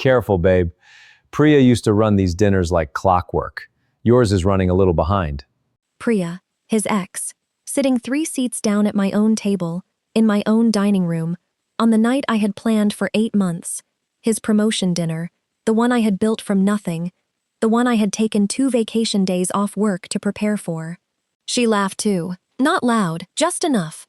Careful, babe. Priya used to run these dinners like clockwork. Yours is running a little behind. Priya, his ex, sitting 3 seats down at my own table, in my own dining room, on the night I had planned for 8 months. His promotion dinner, the one I had built from nothing, the one I had taken 2 vacation days off work to prepare for. She laughed too, not loud, just enough.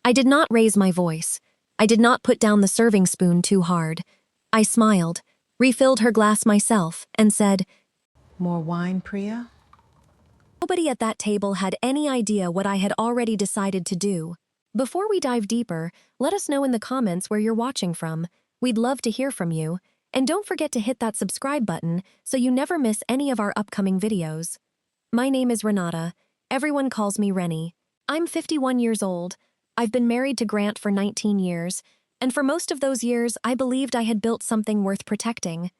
I did not raise my voice. I did not put down the serving spoon too hard. I smiled, refilled her glass myself, and said, "More wine, Priya?" Nobody at that table had any idea what I had already decided to do. Before we dive deeper, let us know in the comments where you're watching from. We'd love to hear from you. And don't forget to hit that subscribe button so you never miss any of our upcoming videos. My name is Renata. Everyone calls me Rennie. I'm 51 years old. I've been married to Grant for 19 years, and for most of those years, I believed I had built something worth protecting.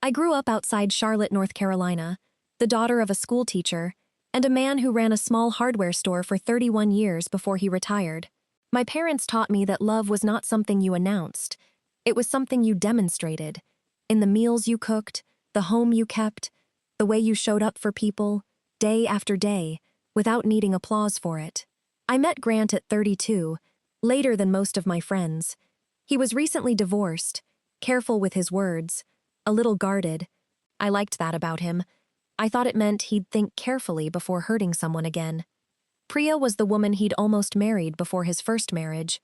I grew up outside Charlotte, North Carolina, the daughter of a school teacher, and a man who ran a small hardware store for 31 years before he retired. My parents taught me that love was not something you announced. It was something you demonstrated. In the meals you cooked, the home you kept, the way you showed up for people, day after day, without needing applause for it. I met Grant at 32, later than most of my friends. He was recently divorced, careful with his words, a little guarded. I liked that about him. I thought it meant he'd think carefully before hurting someone again. Priya was the woman he'd almost married before his first marriage,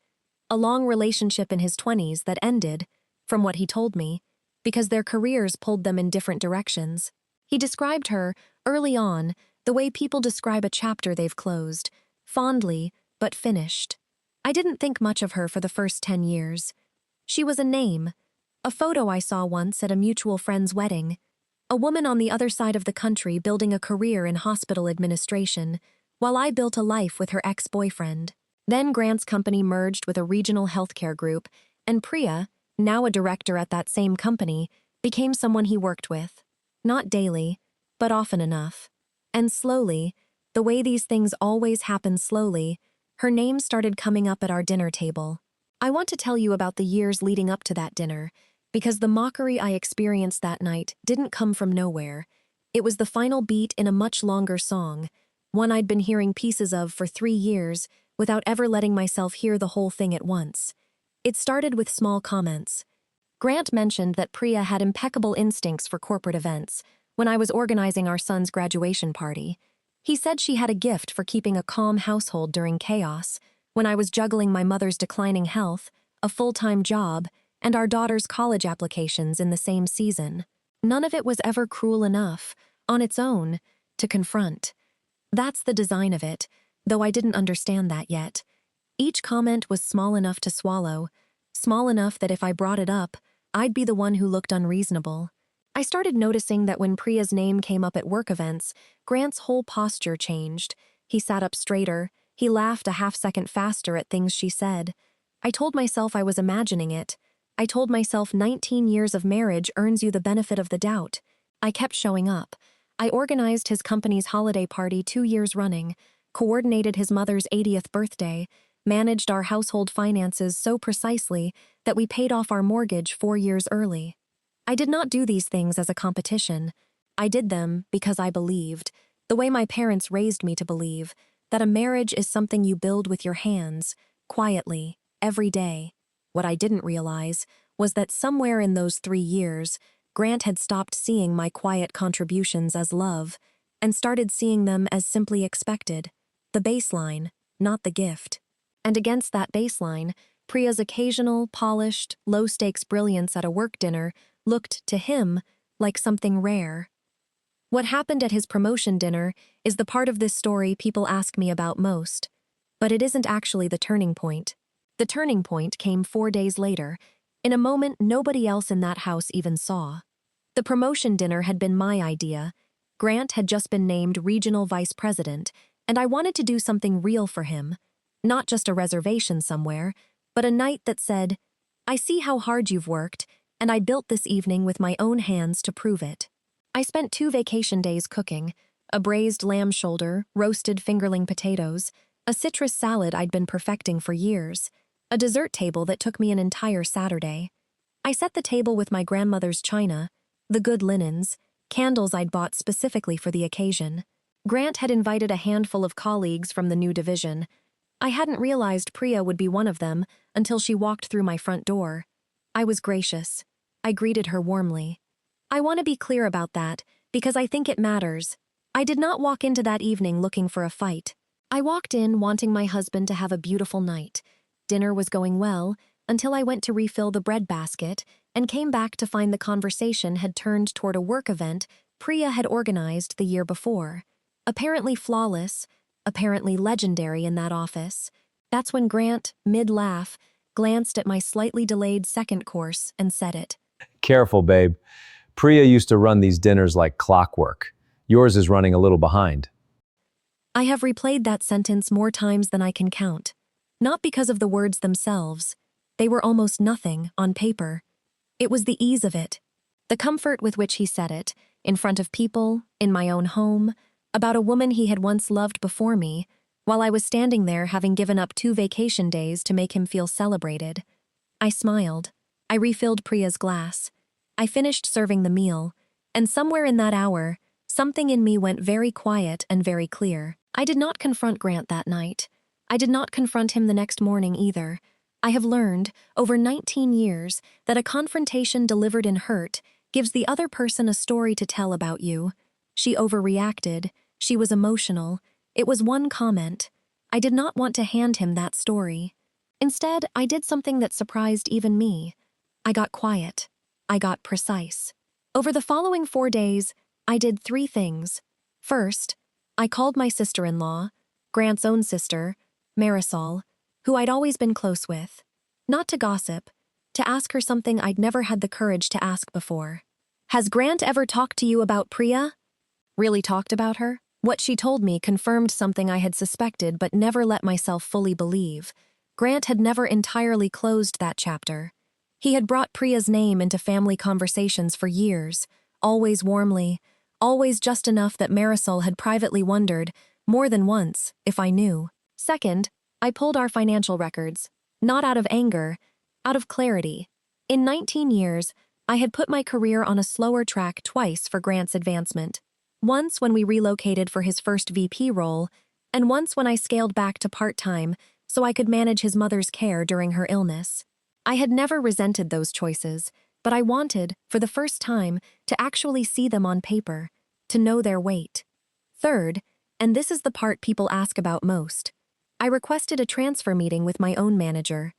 a long relationship in his 20s that ended, from what he told me, because their careers pulled them in different directions. He described her, early on, the way people describe a chapter they've closed, fondly, but finished. I didn't think much of her for the first 10 years. She was a name, a photo I saw once at a mutual friend's wedding, a woman on the other side of the country building a career in hospital administration, while I built a life with her ex-boyfriend. Then Grant's company merged with a regional healthcare group, and Priya, now a director at that same company, became someone he worked with. Not daily, but often enough. And slowly, the way these things always happen slowly, her name started coming up at our dinner table. I want to tell you about the years leading up to that dinner, because the mockery I experienced that night didn't come from nowhere. It was the final beat in a much longer song, one I'd been hearing pieces of for 3 years without ever letting myself hear the whole thing at once. It started with small comments. Grant mentioned that Priya had impeccable instincts for corporate events when I was organizing our son's graduation party. He said she had a gift for keeping a calm household during chaos, when I was juggling my mother's declining health, a full-time job, and our daughter's college applications in the same season. None of it was ever cruel enough, on its own, to confront. That's the design of it, though I didn't understand that yet. Each comment was small enough to swallow, small enough that if I brought it up, I'd be the one who looked unreasonable. I started noticing that when Priya's name came up at work events, Grant's whole posture changed. He sat up straighter, he laughed a half-second faster at things she said. I told myself I was imagining it. I told myself 19 years of marriage earns you the benefit of the doubt. I kept showing up. I organized his company's holiday party 2 years running, coordinated his mother's 80th birthday, managed our household finances so precisely that we paid off our mortgage 4 years early. I did not do these things as a competition. I did them because I believed, the way my parents raised me to believe, that a marriage is something you build with your hands, quietly, every day. What I didn't realize was that somewhere in those 3 years, Grant had stopped seeing my quiet contributions as love and started seeing them as simply expected, the baseline, not the gift. And against that baseline, Priya's occasional, polished, low-stakes brilliance at a work dinner looked to him like something rare. What happened at his promotion dinner is the part of this story people ask me about most, but it isn't actually the turning point. The turning point came 4 days later, in a moment nobody else in that house even saw. The promotion dinner had been my idea. Grant had just been named regional vice president, and I wanted to do something real for him. Not just a reservation somewhere, but a night that said, "I see how hard you've worked, and I built this evening with my own hands to prove it." I spent 2 vacation days cooking, a braised lamb shoulder, roasted fingerling potatoes, a citrus salad I'd been perfecting for years. A dessert table that took me an entire Saturday. I set the table with my grandmother's china, the good linens, candles I'd bought specifically for the occasion. Grant had invited a handful of colleagues from the new division. I hadn't realized Priya would be one of them until she walked through my front door. I was gracious. I greeted her warmly. I want to be clear about that, because I think it matters. I did not walk into that evening looking for a fight. I walked in wanting my husband to have a beautiful night. Dinner was going well, until I went to refill the bread basket and came back to find the conversation had turned toward a work event Priya had organized the year before. Apparently flawless, apparently legendary in that office. That's when Grant, mid-laugh, glanced at my slightly delayed second course and said it. Careful, babe. Priya used to run these dinners like clockwork. Yours is running a little behind. I have replayed that sentence more times than I can count. Not because of the words themselves. They were almost nothing on paper. It was the ease of it. The comfort with which he said it, in front of people, in my own home, about a woman he had once loved before me, while I was standing there having given up 2 vacation days to make him feel celebrated. I smiled. I refilled Priya's glass. I finished serving the meal, and somewhere in that hour, something in me went very quiet and very clear. I did not confront Grant that night. I did not confront him the next morning either. I have learned, over 19 years, that a confrontation delivered in hurt gives the other person a story to tell about you. She overreacted. She was emotional. It was one comment. I did not want to hand him that story. Instead, I did something that surprised even me. I got quiet. I got precise. Over the following 4 days, I did 3 things. First, I called my sister-in-law, Grant's own sister, Marisol, who I'd always been close with. Not to gossip, to ask her something I'd never had the courage to ask before. Has Grant ever talked to you about Priya? Really talked about her? What she told me confirmed something I had suspected but never let myself fully believe. Grant had never entirely closed that chapter. He had brought Priya's name into family conversations for years, always warmly, always just enough that Marisol had privately wondered, more than once, if I knew. Second, I pulled our financial records, not out of anger, out of clarity. In 19 years, I had put my career on a slower track twice for Grant's advancement. Once when we relocated for his first VP role, and once when I scaled back to part-time so I could manage his mother's care during her illness. I had never resented those choices, but I wanted, for the first time, to actually see them on paper, to know their weight. Third, and this is the part people ask about most, I requested a transfer meeting with my own manager.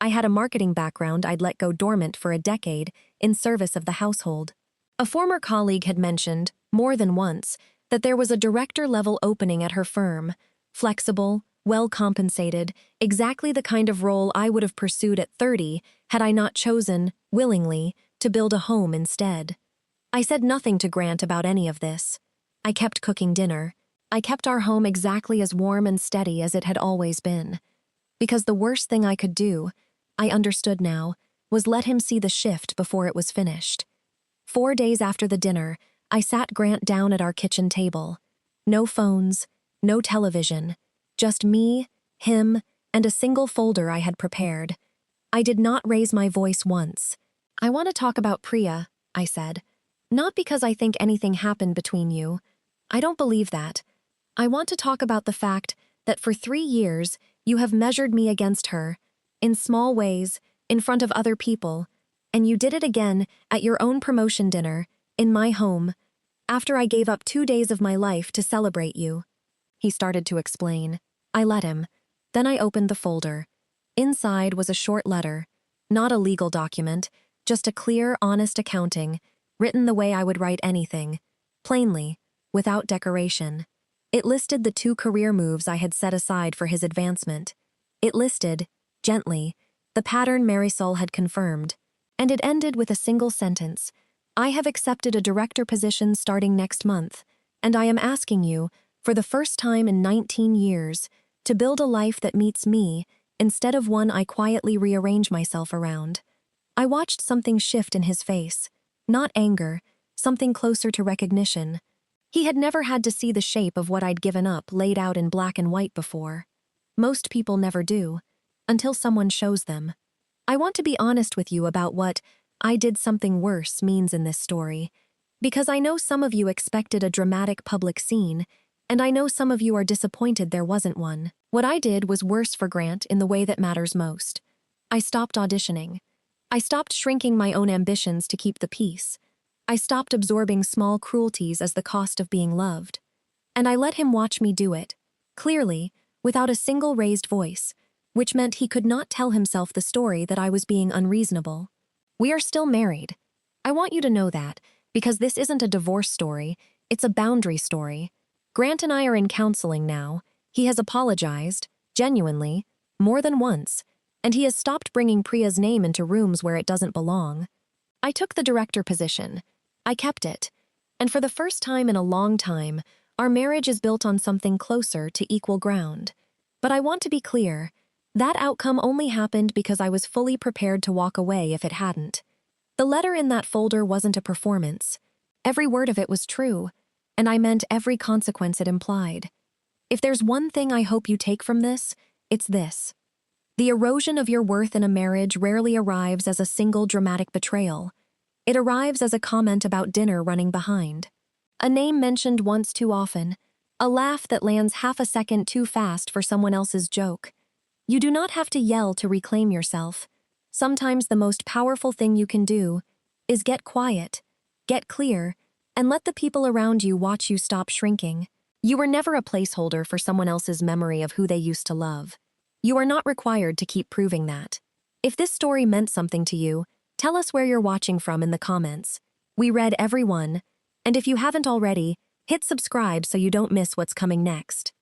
I had a marketing background I'd let go dormant for a decade in service of the household. A former colleague had mentioned, more than once, that there was a director-level opening at her firm, flexible, well-compensated, exactly the kind of role I would have pursued at 30 had I not chosen, willingly, to build a home instead. I said nothing to Grant about any of this. I kept cooking dinner. I kept our home exactly as warm and steady as it had always been. Because the worst thing I could do, I understood now, was let him see the shift before it was finished. 4 days after the dinner, I sat Grant down at our kitchen table. No phones, no television, just me, him, and a single folder I had prepared. I did not raise my voice once. I want to talk about Priya, I said. Not because I think anything happened between you. I don't believe that. I want to talk about the fact that for 3 years, you have measured me against her, in small ways, in front of other people, and you did it again at your own promotion dinner, in my home, after I gave up 2 days of my life to celebrate you. He started to explain. I let him. Then I opened the folder. Inside was a short letter, not a legal document, just a clear, honest accounting, written the way I would write anything, plainly, without decoration. It listed the 2 career moves I had set aside for his advancement. It listed, gently, the pattern Marisol had confirmed, and it ended with a single sentence. I have accepted a director position starting next month, and I am asking you, for the first time in 19 years, to build a life that meets me instead of one I quietly rearrange myself around. I watched something shift in his face, not anger, something closer to recognition. He had never had to see the shape of what I'd given up laid out in black and white before. Most people never do. until someone shows them. I want to be honest with you about what "I did something worse" means in this story, because I know some of you expected a dramatic public scene, and I know some of you are disappointed there wasn't one. What I did was worse for Grant in the way that matters most. I stopped auditioning. I stopped shrinking my own ambitions to keep the peace. I stopped absorbing small cruelties as the cost of being loved. And I let him watch me do it, clearly, without a single raised voice, which meant he could not tell himself the story that I was being unreasonable. We are still married. I want you to know that, because this isn't a divorce story, it's a boundary story. Grant and I are in counseling now. He has apologized, genuinely, more than once, and he has stopped bringing Priya's name into rooms where it doesn't belong. I took the director position. I kept it. And for the first time in a long time, our marriage is built on something closer to equal ground. But I want to be clear, that outcome only happened because I was fully prepared to walk away if it hadn't. The letter in that folder wasn't a performance. Every word of it was true, and I meant every consequence it implied. If there's one thing I hope you take from this, it's this. The erosion of your worth in a marriage rarely arrives as a single dramatic betrayal. It arrives as a comment about dinner running behind. A name mentioned once too often. A laugh that lands half a second too fast for someone else's joke. You do not have to yell to reclaim yourself. Sometimes the most powerful thing you can do is get quiet, get clear, and let the people around you watch you stop shrinking. You were never a placeholder for someone else's memory of who they used to love. You are not required to keep proving that. If this story meant something to you, tell us where you're watching from in the comments. We read every one, and if you haven't already, hit subscribe so you don't miss what's coming next.